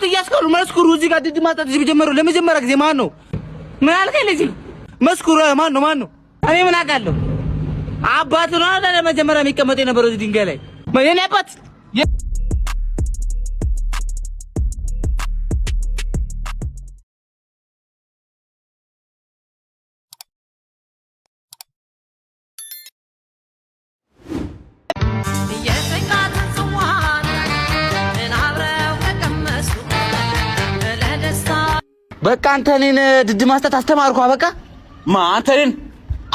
እዩት እያስከሉ መስክሩ። እዚህ ጋር ድድ ማጣት ጀመረው ለመጀመሪያ ጊዜ ማን ነው? ምን አልከኝ ልጅ? መስክሩ። ማን ነው? እኔ ምን አውቃለሁ? አባቱ ነው አይደል ለመጀመሪያ የሚቀመጥ የነበረው እዚህ ድንጋይ ላይ የኔ አባት በቃ አንተ እኔን ድድ ማስጣት አስተማርኩ። በቃ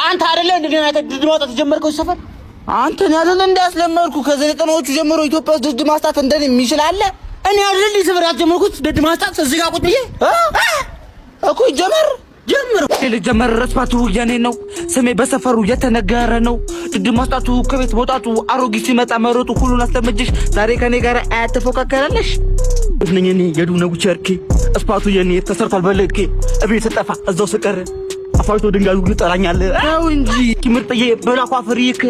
አንተ አይደለ ድድ ማስጣት ጀመርከው ሰፈር አንተን አይደለ እንዳስለመርኩ ከዘጠናዎቹ ጀምሮ ኢትዮጵያ ውስጥ ድድ ማስጣት እንደኔ የሚችል አለ? እኔ አይደለ ሰፈር ያስጀመርኩት ድድ ማስጣት እዚህ ጋር ቁጭ ብዬ እኮ ጀመር ረስፋቱ የኔ ነው። ስሜ በሰፈሩ የተነገረ ነው። ድድ ማስጣቱ ከቤት መውጣቱ አሮጊት ሲመጣ መሮጡ ሁሉን አስተመጅሽ ዛሬ ከኔ ጋር አያተፎካከራለሽ እኔ የዱነው ቸርኪ እስፓቱ የኔ ተሰርቷል በልኬ እቤት ተጠፋ እዛው ስቀር አፋይቶ ድንጋዩ ይጠራኛል አው እንጂ ምርጥዬ በላኳ ፍሪክ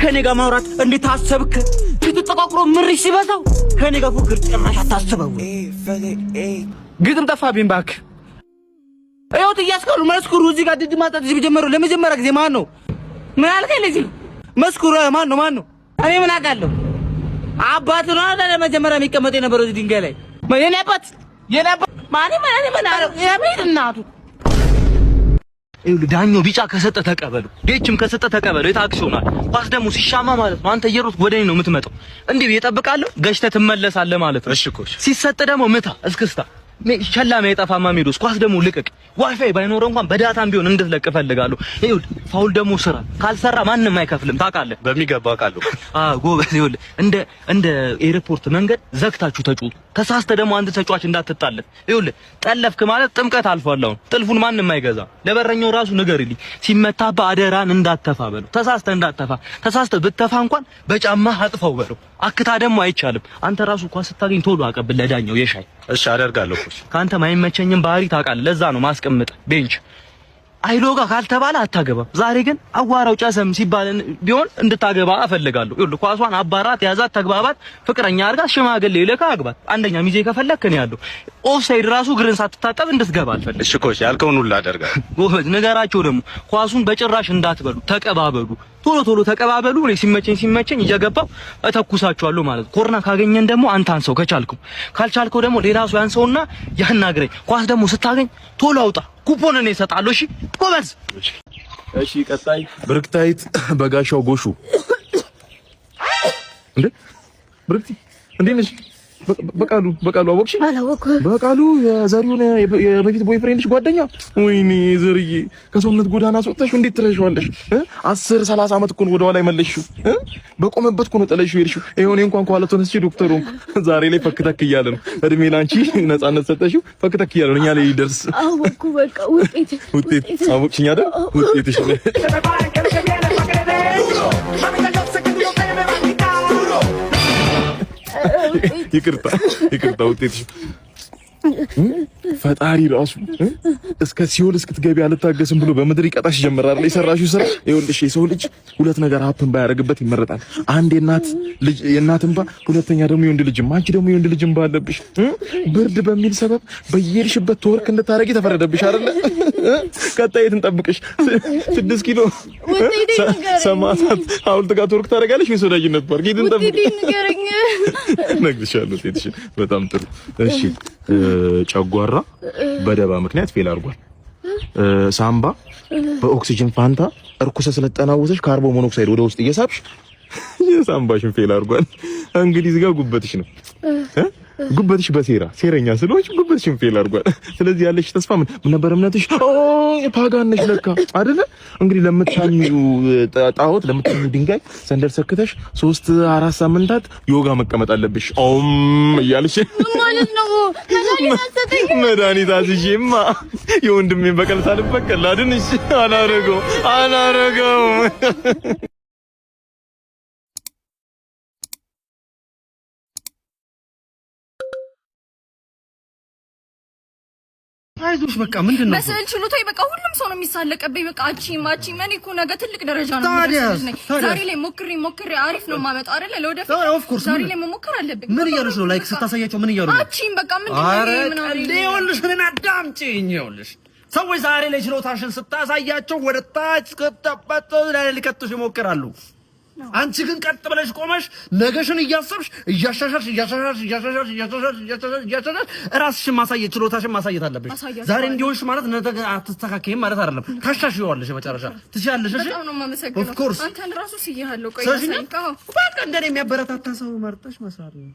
ከኔ ጋር ማውራት እንዴት አሰብክ? ትተጠቋቁሮ ምርሽ ሲበዛው ከኔ ጋር ፉክር ጭራሽ አታስበው። ግጥም ጠፋብኝ ባክ። እዩት እያስከሉ መስክሩ። እዚህ ጋር ድድ ማጣት ጀመረው ለመጀመሪያ ጊዜ ማን ነው? ምን አልከኝ ልጅ? መስክሩ። ማን ነው? እኔ ምን አውቃለሁ? አባቱ ነው አይደል ለመጀመሪያ የሚቀመጥ የነበረው እዚህ ድንጋይ ላይ የኔ አባት ማን አለው? የቤት እናቱ ዳኛው ቢጫ ከሰጠ ተቀበሉ፣ ዴችም ከሰጠ ተቀበሉ። የታክሲውናል ኳስ ደግሞ ሲሻማ ማለት ነው። አንተ እየሮጥክ ወደኔ ነው የምትመጣው። እንዴ እየጠብቃለሁ ገሽተህ ትመለሳለህ ማለት ነው። እሺ እኮ ሲሰጥ ደግሞ ምታ እስክስታ ሸላማ የጠፋማ ሜዶስ ኳስ ደግሞ ልቀቅ። ዋይፋይ ባይኖር እንኳን በዳታም ቢሆን እንድትለቅ ፈልጋለሁ። ይኸውልህ ፋውል ደግሞ ስራ ካልሰራ ማንንም አይከፍልም ታውቃለህ። በሚገባ አውቃለሁ። ጎበዝ። ይኸውልህ እንደ ኤርፖርት መንገድ ዘግታችሁ ተጫወቱ። ተሳስተ ደግሞ አንድ ተጫዋች እንዳትጣለት። ይኸውልህ ጠለፍክ ማለት ጥምቀት አልፏል። አሁን ጥልፉን ማንንም አይገዛ። ለበረኛው ራሱ ንገርልኝ ሲመታባ አደራን እንዳትተፋ በለው። ተሳስተ እንዳትተፋ። ተሳስተ ብትተፋ እንኳን በጫማህ አጥፈው በለው። አክታ ደግሞ አይቻልም። አንተ ራሱ ኳስ ስታገኝ ቶሎ አቀብል ለዳኛው የሻይ። እሺ አደርጋለሁ። ካንተ ማይመቸኝም ባህሪ ታውቃለህ። ለዛ ነው ማስቀምጥ ቤንች አይሎጋ ካልተባለ አታገባም። ዛሬ ግን አዋራው ጨሰም ሲባል ቢሆን እንድታገባ እፈልጋለሁ። ይኸውልህ ኳሷን አባራት ያዛት፣ ተግባባት፣ ፍቅረኛ አድርጋት፣ ሽማግሌ ልካ አግባት። አንደኛ ሚዜ ከፈለክ እኔ ያለው ኦፍሳይድ ራሱ ግርን ሳትታጠብ እንድትገባ አልፈልግም። እሺ ኮች ያልከውን ሁሉ አደርጋለሁ። ጎበዝ። ንገራቸው ደግሞ ኳሱን በጭራሽ እንዳትበሉ፣ ተቀባበሉ። ቶሎ ተቀባበሉ። እኔ ሲመቸኝ እየገባው እተኩሳቸዋለሁ ማለት ነው። ኮርና ካገኘን ደግሞ አንተ አንሰው ካልቻልከው ደግሞ ሌላ ሰው ያንሰውና ያናግረኝ። ኳስ ደግሞ ስታገኝ ቶሎ አውጣ። ኩፖን እኔ እሰጣለሁ። እሺ ጎበዝ። እሺ ቀጣይ ብርክታይት በጋሻው ጎሹ። እንዴ ብርክቲ እንዴ ነሽ? በቃሉ አወቅሽ? በቃሉ የዘሪውን የበፊት ቦይፍሬንድሽ ጓደኛ። ወይኔ ዘርዬ ከሰውነት ጎዳና አስወጣሽ። እንዴት ትረሺዋለሽ? 10-30 ዓመት እኮ ነው ወደ ኋላ የመለስሽው። በቆመበት እኮ ነው ጥለሽው ሄድሽው። ይሄው እኔ እንኳን ከኋላ ተነስቼ ዶክተሩ ዛሬ ላይ ፈክተክ እያለ ነው። እድሜ ላንቺ ነፃነት ሰጠሽው። ፈክተክ እያለ ነው እኛ ላይ ይደርስ። አወኩ። በቃ ውጤት አወቅሽኝ አይደል? ውጤትሽ ነው። ይቅርታ ውጤትሽ ፈጣሪ ራሱ እስከ ሲኦል እስክትገቢ አልታገስም ብሎ በምድር ይቀጣሽ ጀመራል። የሰራሽው ስራ ይኸውልሽ፣ የሰው ልጅ ሁለት ነገር ሀፕን ባያደርግበት ይመረጣል። አንድ የእናት እንባ፣ ሁለተኛ ደግሞ የወንድ ልጅ እንባ። አንቺ ደግሞ የወንድ ልጅ እንባ አለብሽ። ብርድ በሚል ሰበብ በየሄድሽበት ተወርክ እንድታረጊ ተፈረደብሽ አይደለ? ቀጣይ እንጠብቅሽ። 6 ኪሎ ሰማዕታት ሐውልት ጋር ተወርክ ታረጋለሽ ወይስ ወዳጅነት ፓርክ? ሂድ እንጠብቅ። ነግሬሻለሁ። ሴትሽ በጣም ጥሩ። እሺ ጨጓራ በደባ ምክንያት ፌል አድርጓል። ሳምባ በኦክሲጅን ፋንታ እርኩሰ ስለተጠናወሰሽ ካርቦን ሞኖክሳይድ ወደ ውስጥ እየሳብሽ ሳምባሽን ፌል አድርጓል። እንግዲህ እዚህ ጋር ጉበትሽ ነው። ጉበትሽ ሴረኛ ስለሆንሽ ጉበትሽን ፌል አድርጓል። ስለዚህ ያለሽ ተስፋ ምን ነበር? እምነትሽ ፓጋነሽ ለካ አይደለ? እንግዲህ ለምታምኙ ጣዖት ለምታምኙ ድንጋይ ሰንደል ሰክተሽ 3-4 ሳምንታት ዮጋ መቀመጥ አለብሽ። እያልሽ ማለት ነው። መድኃኒት አዝዤማ የወንድሜን በቀል ሳልበቀል አድንሽ አላረገውም። አይዞሽ በቃ ምንድነው በስዕል ችሎታዬ በቃ ሁሉም ሰው ነው የሚሳለቀብኝ። በቃ አቺ እኔ እኮ ነገ ትልቅ ደረጃ ነው የምደርሰው። ዛሬ ላይ ሞክሬ አሪፍ ነው የማመጣው አይደል? ለወደፊት ዛሬ ላይ መሞከር አለብኝ። ምን እያሉሽ ነው? ላይክ ስታሳያቸው ምን እያሉ ነው? አቺም በቃ ምንድነው ይኸውልሽ እኔን አዳምጪኝ። ይኸውልሽ ሰዎች ዛሬ ላይ ችሎታሽን ስታሳያቸው ወደ ታች ከተበጠ ላይ ሊከቱሽ ይሞክራሉ። አንቺ ግን ቀጥ ብለሽ ቆመሽ ነገሽን እያሰብሽ እያሻሻልሽ ራስሽን ማሳየት ችሎታሽን ማሳየት አለብሽ። ዛሬ እንዲሆንሽ ማለት ነገ አትስተካከይም ማለት አይደለም። ታሻሽዋለሽ መጨረሻ ትችያለሽ። እሺ በጣም ነው የማመሰግነው። ኦፍ ኮርስ አንተን ራሱ ሲያለው ቆይ በቃ እንደኔ የሚያበረታታ ሰው መርጠሽ መስራት ነው።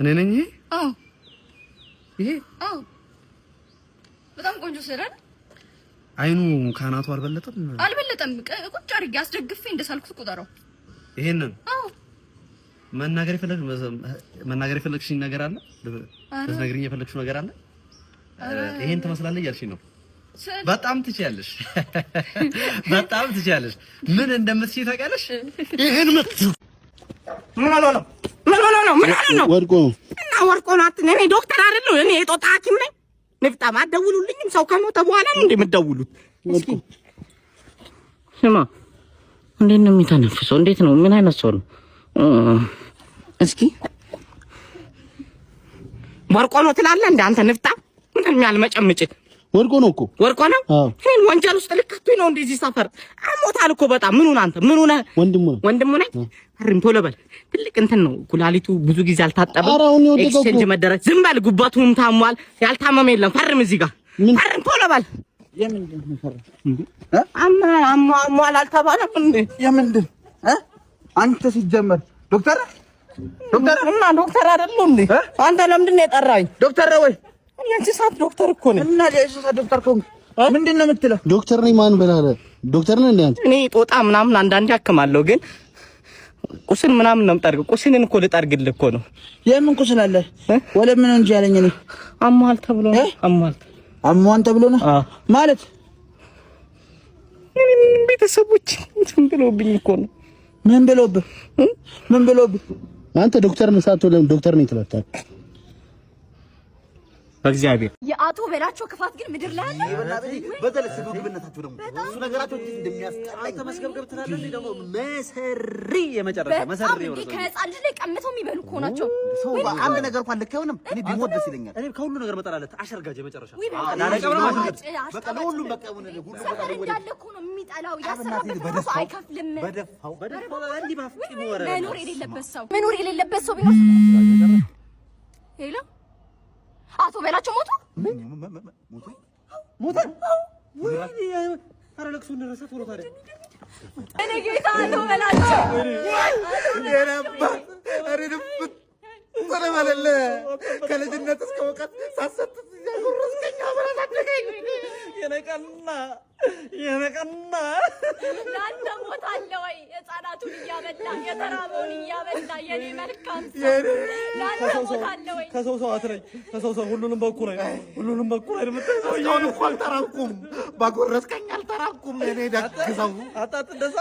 እኔ ነኝ ይሄ በጣም ቆንጆ ስራል አይኑ ካናቱ አልበለጠም። ቁጭ አድርጌ አስደግፌ እንደሳልኩት ቁጠረው። ይሄንን መናገር የፈለግሽኝ ነገር አለ? ልትነግሪኝ የፈለግሽው ነገር አለ? ይሄን ትመስላለህ እያልሽኝ ነው? በጣም ትችያለሽ፣ በጣም ትችያለሽ። ምን እንደምትችይ ታውቂያለሽ? ይሄን ምን ሆኖ ነው? ወድቆ ነው። እኔ ዶክተር አይደለሁ። እኔ የጦጣ ሐኪም ነኝ። ንፍጣም አትደውሉልኝም። ሰው ከሞተ በኋላ ነው እንደምትደውሉት። ስማ፣ እንዴት ነው የሚተነፍሰው? እንዴት ነው? ምን አይነት ሰው ነው? እስኪ ወርቆ ነው ትላለህ እንደ አንተ ንፍጣም። ምን የሚያልመጨምጭ ወድቆ ነው እኮ ወርቆ ነው። እኔን ወንጀል ውስጥ ልከቱኝ ነው እንደዚህ ሰፈር አሞታል እኮ በጣም። ምን ሆነ አንተ? ምን ሆነ? ወንድሙ ነኝ። አሪም ቶሎ በል። ትልቅ እንትን ነው ኩላሊቱ ብዙ ጊዜ አልታጠበም። ኤክስቼንጅ መደረግ። ዝም በል። ጉባቱም ታሟል። ያልታመመ የለም። ፈርም እዚህ ጋር ፈርም ቶሎ በል። የምንድን ነው ፈርም? አሟል አልተባለም እንዴ? የምንድን አንተ ሲጀመር ዶክተር እና ዶክተር አይደለም እንዴ? አንተ ለምንድን ነው የጠራኝ? ዶክተር ወይ የእንስሳት ዶክተር እኮ ነኝ። እና የእንስሳት ዶክተር እኮ ምንድን ነው የምትለው? ዶክተር ነኝ ማን በላለ? ዶክተር ነኝ እንዴ አንተ? እኔ ጦጣ ምናምን አንዳንዴ አክማለሁ፣ ግን ቁስል ምናምን ነው የምጠርገው። ቁስልን እኮ ልጠርግልህ እኮ ነው። የምን ቁስል አለ? ወለ ምን እንጂ ያለኝ እኔ አሟል ተብሎ ነው። አሟል ተብሎ ነው ማለት ቤተሰቦች ምን ብለውብኝ እኮ ነው። ምን ብለውብህ? አንተ ዶክተር ነህ ሳትሆን ዶክተር ነኝ ትላለህ። በእግዚአብሔር የአቶ በላቸው ክፋት ግን ምድር ላይ አለ። በተለይ ግብነታቸው ደግሞ እሱ ነገራቸው እንደሚያስጠላኝ ተመስገብገብ ትላለህ። ደግሞ መሰሪ የመጨረሻ መሰሪ ነው። ከህፃን ልጅ ላይ ቀምተው የሚበሉ እኮ ናቸው። ሰው አንድ ነገር እንኳን ልክ አይሆንም። እኔ ቢሞት ደስ ይለኛል። እኔ ከሁሉ ነገር መጠላለት አሸርጋጅ የመጨረሻ በቃ ለሁሉም በቃ ሰፈር እንዳለ እኮ ነው የሚጠላው። ያሰራበት ራሱ አይከፍልም። በደፋው እንዲህ ባፍቂ ወረ መኖር የሌለበት ሰው ቢኖር ሄሎ አቶ በላቸው ሞቱ። ኧረ ለቅሶ እንደረሰ ቶሎ ታዲያ እኔ ጌታ አቶ በላቸው ከልጅነት እስከ እውቀት ሳሰጥ ያጎረስከኝ አበራታደገኝ የነቀና ለአንተ ሞታለህ ወይ? ህፃናቱን እያበላ የተራበውን እያበላ የኔ መልካም ሰው ለአንተ ሞታለህ ወይ? ከሰው አትረኝ። ከሰው ሁሉንም በኩል አይደል የምትሰው? አሁን እኮ አልተራብኩም። ባጎረስከኝ አልተራብኩም። እኔ ደግ ሰው አጣጥ እንደዛ